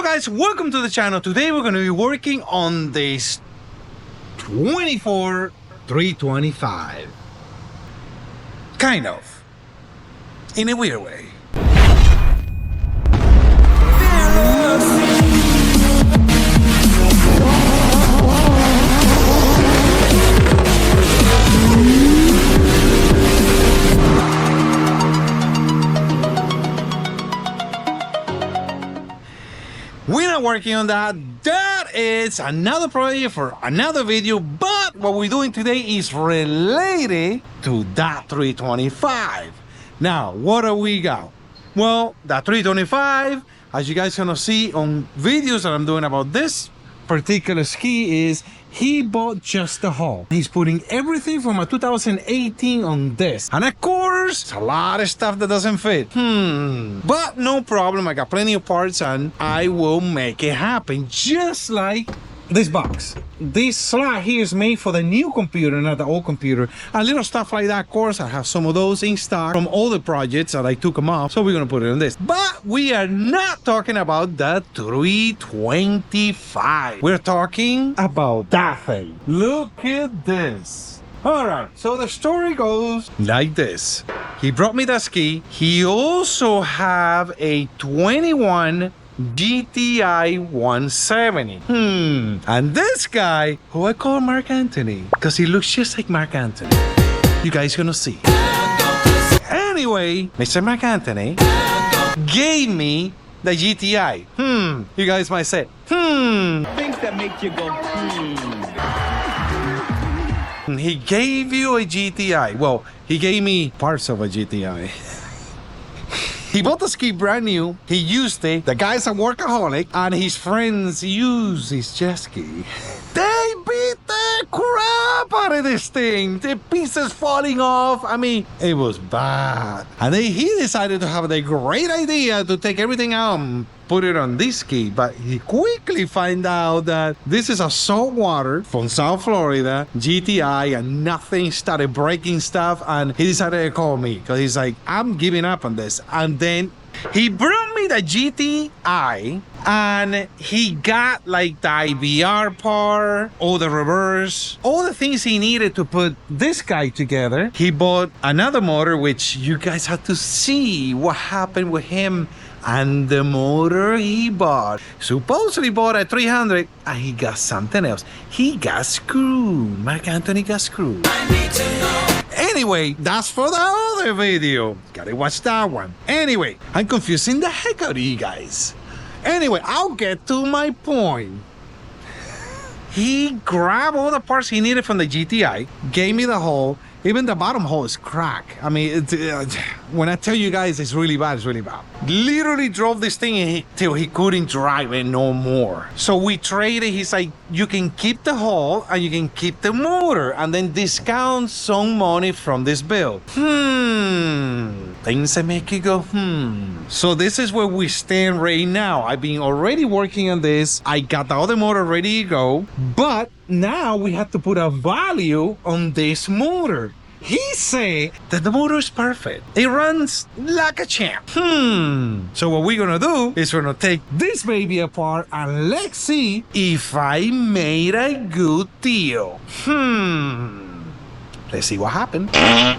Hello guys, welcome to the channel. Today we're going to be working on this 24-325. Kind of. In a weird way. We're not working on that. That is another project for another video, but what we're doing today is related to that 325. Now, what do we got? Well, that 325, as you guys gonna see on videos that I'm doing about this particular ski, is he bought just the hull. He's putting everything from a 2018 on this. And of course, it's a lot of stuff that doesn't fit. But no problem, I got plenty of parts and I will make it happen. Just like this box. This slot here is made for the new computer, not the old computer. And little stuff like that, of course, I have some of those in stock from all the projects that I took them off. So we're gonna put it on this. But we are not talking about the 325. We're talking about that thing. Look at this. All right, so the story goes like this. He brought me that ski. He also have a 21 GTI 170. And this guy, who I call Mark Anthony, because he looks just like Mark Anthony. You guys gonna see. Anyway, Mr. Mark Anthony gave me the GTI. You guys might say, Things that make you go, He gave you a GTI. Well, he gave me parts of a GTI. He bought the ski brand new, he used it, the guy's a workaholic, and his friends use his jet ski. They beat the crap out of this thing, the pieces falling off. I mean, it was bad. And then he decided to have the great idea to take everything out and put it on this ski, but he quickly find out that this is a saltwater from South Florida GTI, and nothing started breaking stuff, and he decided to call me because he's like, I'm giving up on this. And then he brought me the GTI and he got like the IBR part, all the reverse, all the things he needed to put this guy together. He bought another motor, which you guys have to see what happened with him and the motor he bought. Supposedly bought a 300 and he got something else. He got screwed. Mark Anthony got screwed. I need to know. Anyway, that's for the other video. Gotta watch that one. Anyway, I'm confusing the heck out of you guys. Anyway, I'll get to my point. He grabbed all the parts he needed from the GTI, gave me the hull. Even the bottom hole is cracked. I mean, when I tell you guys it's really bad, it's really bad. Literally drove this thing till he couldn't drive it no more. So we traded. He's like, you can keep the hull and you can keep the motor and then discount some money from this bill. Things that make you go, So this is where we stand right now. I've been already working on this. I got the other motor ready to go, but now we have to put a value on this motor. He said that the motor is perfect. It runs like a champ. So what we're gonna do is we're gonna take this baby apart and let's see if I made a good deal. Let's see what happened.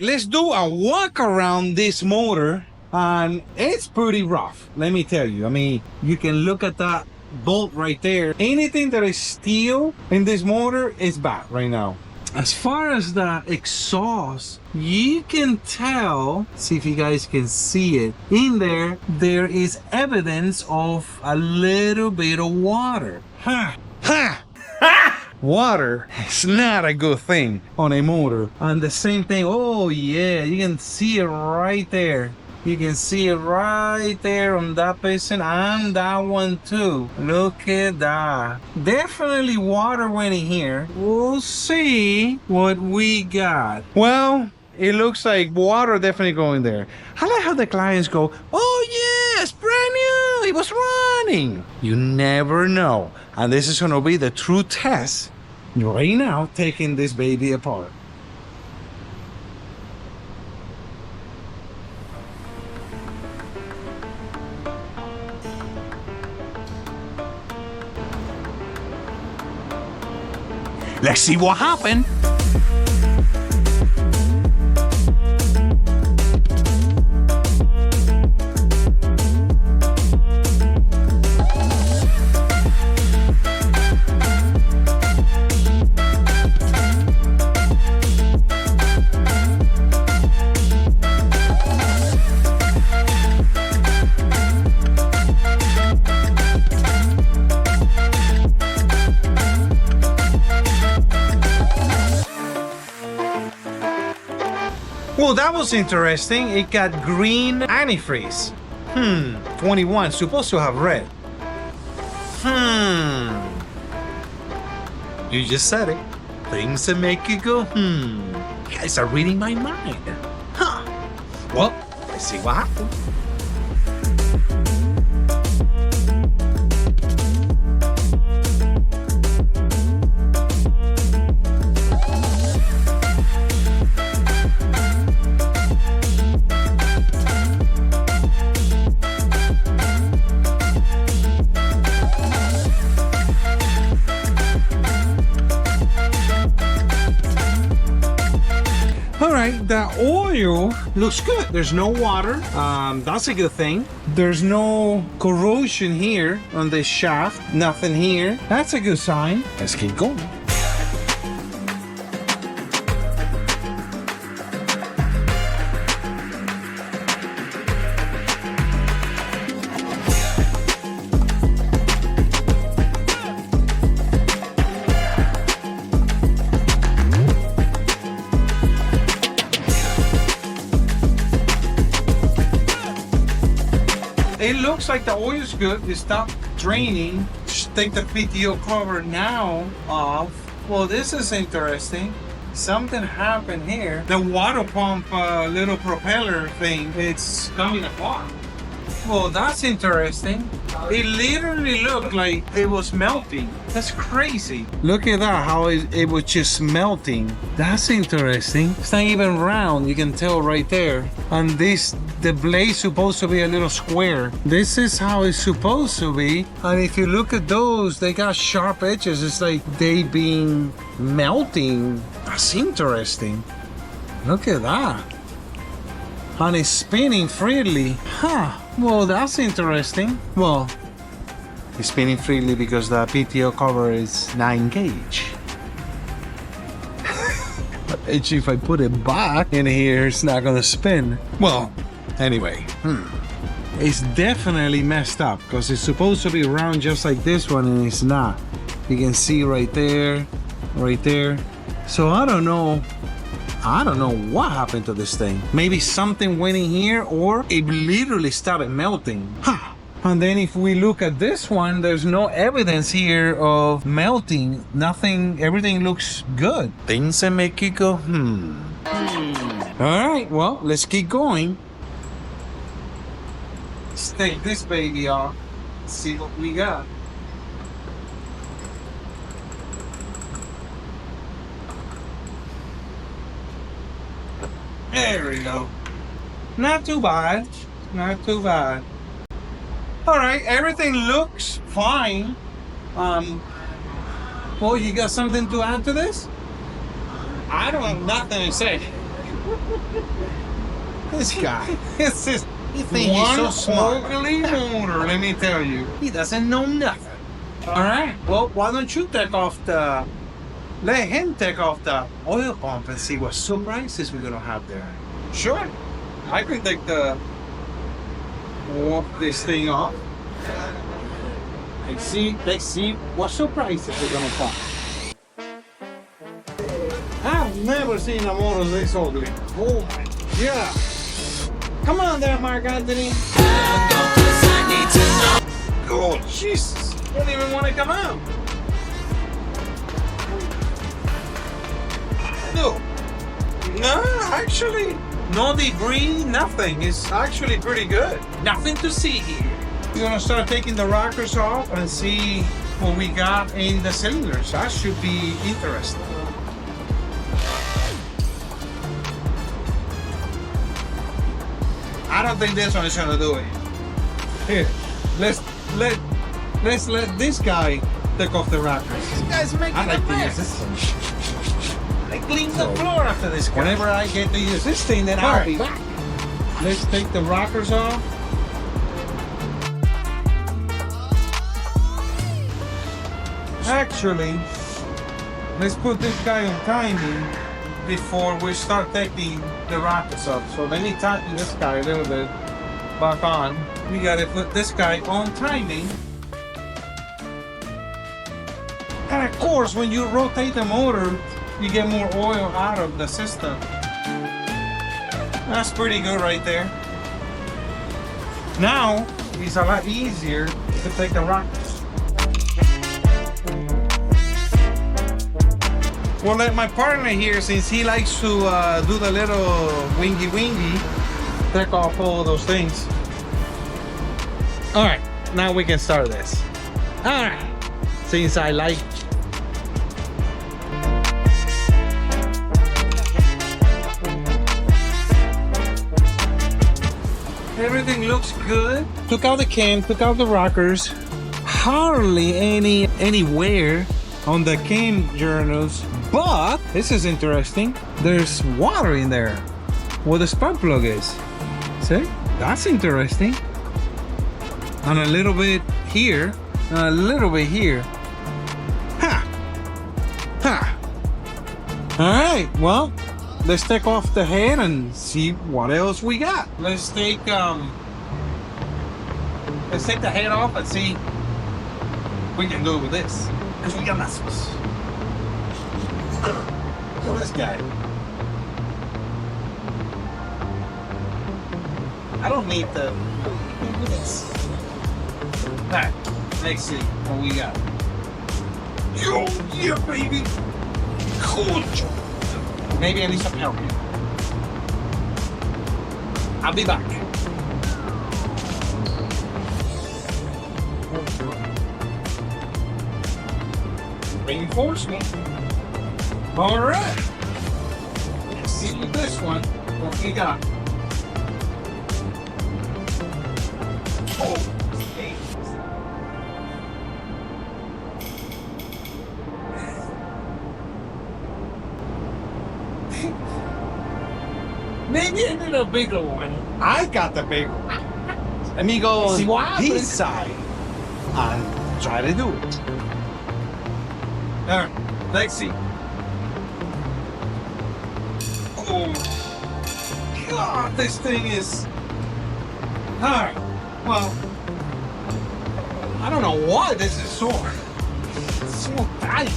Let's do a walk around this motor, and it's pretty rough, let me tell you. I mean, you can look at that bolt right there. Anything that is steel in this motor is bad right now. As far as the exhaust, you can tell, see if you guys can see it, in there is evidence of a little bit of water. Water is not a good thing on a motor. And the same thing, oh yeah, you can see it right there. You can see it right there on that piston and that one too. Look at that. Definitely water went in here. We'll see what we got. Well, it looks like water definitely going there. I like how the clients go, oh yeah, it's brand new, it was running. You never know. And this is gonna be the true test right now, taking this baby apart. Let's see what happened. Well, that was interesting. It got green antifreeze. 21, supposed to have red. You just said it. Things that make you go, You guys are reading my mind. Huh. Well, let's see what happens. The oil looks good. There's no water. That's a good thing. There's no corrosion here on this shaft. Nothing here. That's a good sign. Let's keep going. It looks like the oil is good. It stopped draining. Just take the PTO cover now off. Well, this is interesting. Something happened here. The water pump little propeller thing, it's coming apart. Well, that's interesting. It literally looked like it was melting. That's crazy. Look at that, how it was just melting. That's interesting. It's not even round, you can tell right there. And the blade's supposed to be a little square. This is how it's supposed to be. And if you look at those, they got sharp edges. It's like they been melting. That's interesting. Look at that. And it's spinning freely. Huh. Well, that's interesting. Well, it's spinning freely because the PTO cover is 9 gauge. If I put it back in here, it's not gonna spin. Well, anyway, it's definitely messed up because it's supposed to be round just like this one and it's not. You can see right there, right there. So I don't know what happened to this thing. Maybe something went in here or it literally started melting. Huh. And then if we look at this one, there's no evidence here of melting. Nothing, everything looks good. Things that make you go, All right, well, let's keep going. Let's take this baby off, see what we got. There we go. Not too bad. Not too bad. All right, everything looks fine. Well, you got something to add to this? I don't have nothing to say. This guy, it's just, he thinks he's so smart. Motor, let me tell you. He doesn't know nothing. All right, well, why don't you take off the, let him take off the oil pump and see what surprises we're gonna have there. Sure, I can take the, walk this thing off. Let's see what surprises we're gonna find. I've never seen a motor this ugly. Oh my God. Come on there, Mark Anthony. Oh, Jesus. I don't even want to come out. No, actually, no debris, nothing. It's actually pretty good. Nothing to see here. We're gonna start taking the rockers off and see what we got in the cylinders. That should be interesting. I don't think this one is gonna do it. Here, let let's let this guy take off the rockers. This guy's making I like a to use mess. this one. I clean the floor after this guy. Whenever I get to use this thing, then All I'll right. be back. Let's take the rockers off. Actually, let's put this guy on timing before we start taking the rockers off. So let me tighten this guy a little bit back on. We gotta put this guy on timing. And of course, when you rotate the motor, you get more oil out of the system. That's pretty good right there. Now, it's a lot easier to take the rockers. Well, let my partner here, since he likes to do the little wingy, take off all those things. All right, now we can start this. All right, since I like. Everything looks good. Took out the cam, took out the rockers. Hardly any wear on the cam journals, but this is interesting. There's water in there where the spark plug is. See? That's interesting. And a little bit here, and a little bit here. Ha! Ha! Alright, well, let's take off the head and see what else we got. Let's take the head off and see what we can do with this. Because we got muscles. Look at this guy. I don't need the this. Alright, let's see what we got. Yo, yeah, baby. Cool. Maybe I need some help. I'll be back. Reinforcement. All right. Let's see with this one what we got. Oh, okay. Maybe I need a bigger one. I got the big one. Let me go on this side and try to do it. All right, let's see. Oh, God, this thing is... All right, well, I don't know why this is sore. It's so tight.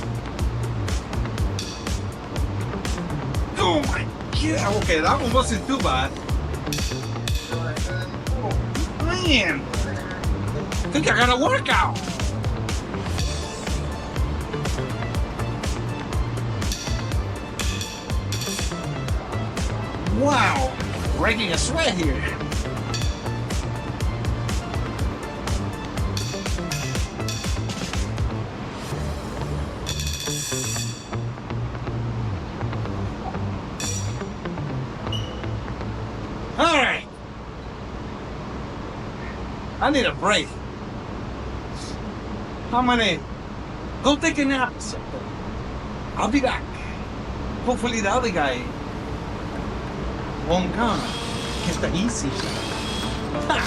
Oh my God. Yeah, okay, that one wasn't too bad. Oh, man. I think I got a workout. Wow, breaking a sweat here. All right. I need a break. I'm gonna go take a nap. I'll be back. Hopefully the other guy won't come. Get the easy. Ha!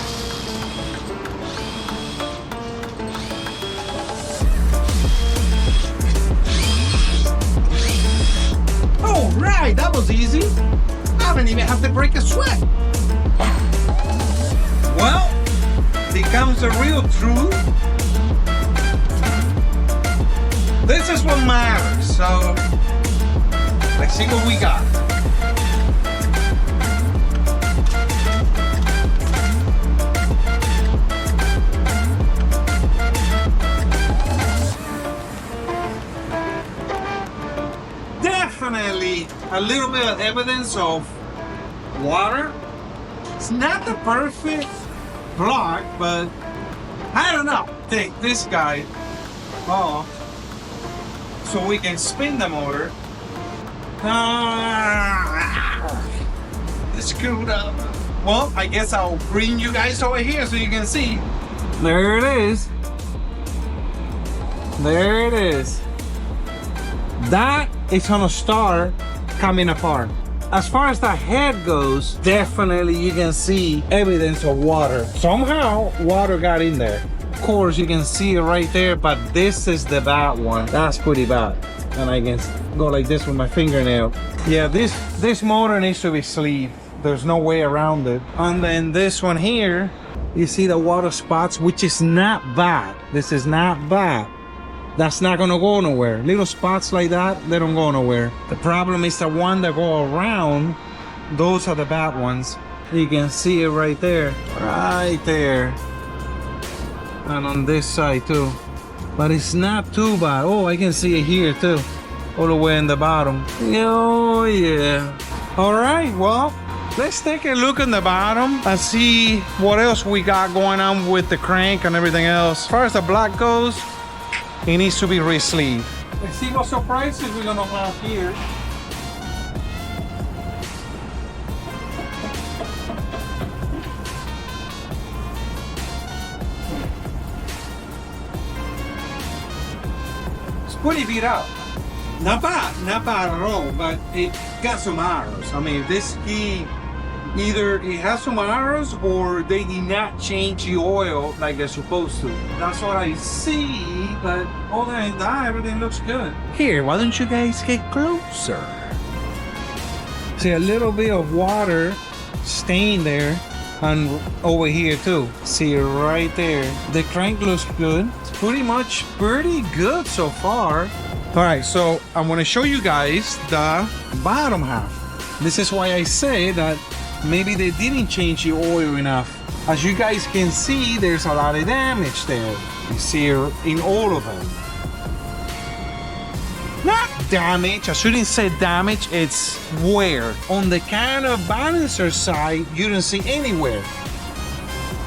All right, that was easy. I didn't even have to break a sweat. Well, becomes the real truth. This is what matters. So let's see what we got. Definitely a little bit of evidence of water. It's not the perfect block, but I don't know. Take this guy off so we can spin the motor. It's screwed up. Well, I guess I'll bring you guys over here so you can see. There it is. There it is. That is gonna start coming apart. As far as the head goes, definitely you can see evidence of water. Somehow, water got in there. Of course, you can see it right there, but this is the bad one. That's pretty bad. And I can go like this with my fingernail. Yeah, this motor needs to be sleeved. There's no way around it. And then this one here, you see the water spots, which is not bad. This is not bad. That's not gonna go nowhere. Little spots like that, they don't go nowhere. The problem is the one that go around, those are the bad ones. You can see it right there. Right there. And on this side too. But it's not too bad. Oh, I can see it here too. All the way in the bottom. Oh yeah. All right, well, let's take a look in the bottom and see what else we got going on with the crank and everything else. As far as the block goes, it needs to be re-sleeved. Let's see what surprises we're gonna have here. It's pretty beat up. Not bad at all, but it got some arrows. I mean, this key, either it has some arrows or they did not change the oil like they're supposed to. That's what I see, but other than that, everything looks good. Here, why don't you guys get closer? See a little bit of water stain there and over here too. See it right there. The crank looks good. It's pretty good so far. All right, so I'm gonna show you guys the bottom half. This is why I say that maybe they didn't change the oil enough. As you guys can see, there's a lot of damage there. You see it in all of them. Not damage, I shouldn't say damage, it's wear. On the kind of balancer side, you don't see anywhere.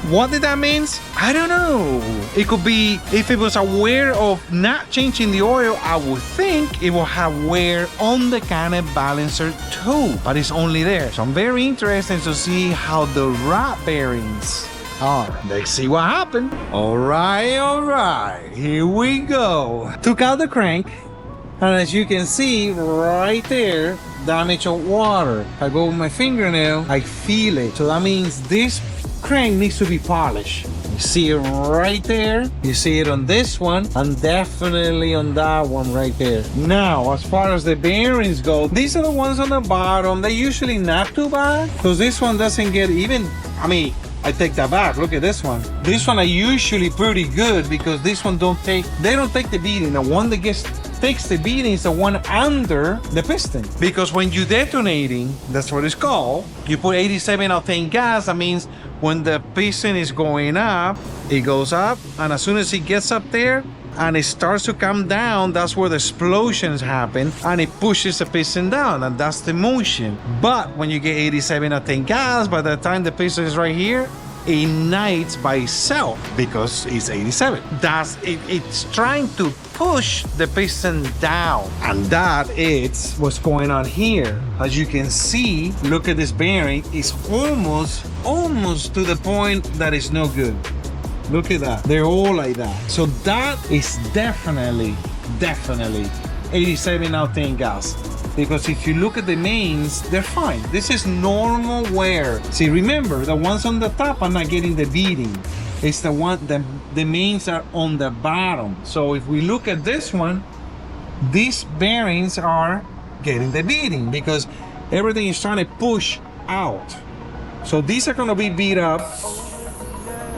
What did that mean? I don't know. It could be, if it was aware of not changing the oil, I would think it will have wear on the can of balancer too, but it's only there. So I'm very interested to see how the rod bearings are. Let's see what happened. All right, here we go. Took out the crank, and as you can see right there, damage of water. I go with my fingernail, I feel it. So that means this crank needs to be polished. You see it right there, you see it on this one, and definitely on that one right there. Now, as far as the bearings go, these are the ones on the bottom. They're usually not too bad, because this one doesn't get even, I mean, I take that back. Look at this one. This one are usually pretty good, because this one don't take the beating. The one that takes the beating is the one under the piston, because when you detonating, that's what it's called, you put 87 octane gas. That means when the piston is going up, it goes up, and as soon as it gets up there and it starts to come down, that's where the explosions happen, and it pushes the piston down, and that's the motion. But when you get 87 octane gas, by the time the piston is right here, it ignites by itself because it's 87. It's trying to push the piston down, and that is what's going on here. As you can see, look at this bearing. It's almost to the point that it's no good. Look at that. They're all like that. So that is definitely 87 octane gas. Because if you look at the mains, they're fine. This is normal wear. See, remember, the ones on the top are not getting the beating. It's the one, the mains are on the bottom. So if we look at this one, these bearings are getting the beating because everything is trying to push out. So these are gonna be beat up,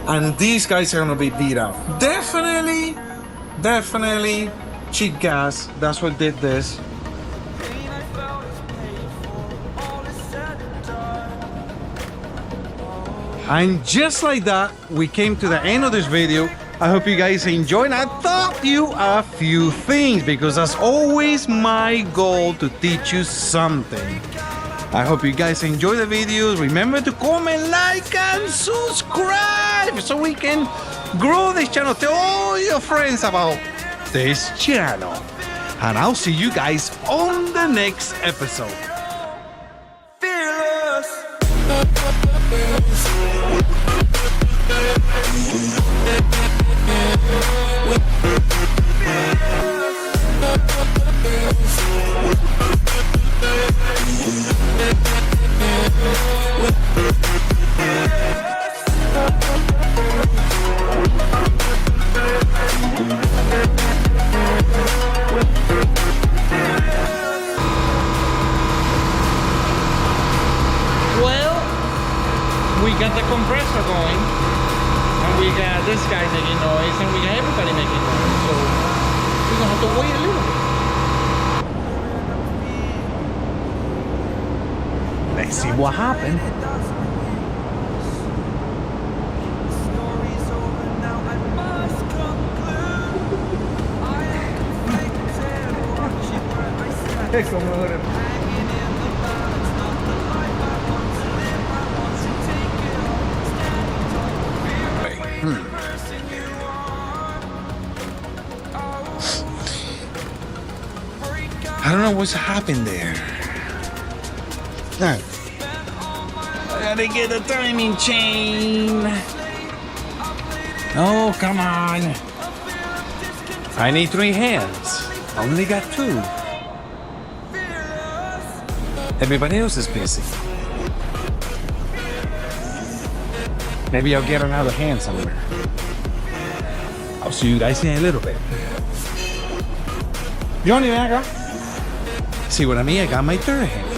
and these guys are gonna be beat up. Definitely cheap gas. That's what did this. And just like that, we came to the end of this video. I hope you guys enjoyed. I taught you a few things because that's always my goal, to teach you something. I hope you guys enjoy the videos. Remember to comment, like, and subscribe so we can grow this channel. Tell all your friends about this channel. And I'll see you guys on the next episode. Fearless. got this guy making noise, and we got everybody making noise. So we're gonna have to wait a little bit. Let's see what happened. I don't know what's happened there. No. I gotta get a timing chain. Oh, come on. I need 3 hands. I only got 2. Everybody else is busy. Maybe I'll get another hand somewhere. I'll see you guys in a little bit. Johnny, ven acá. See what I mean? I got my 3rd hand.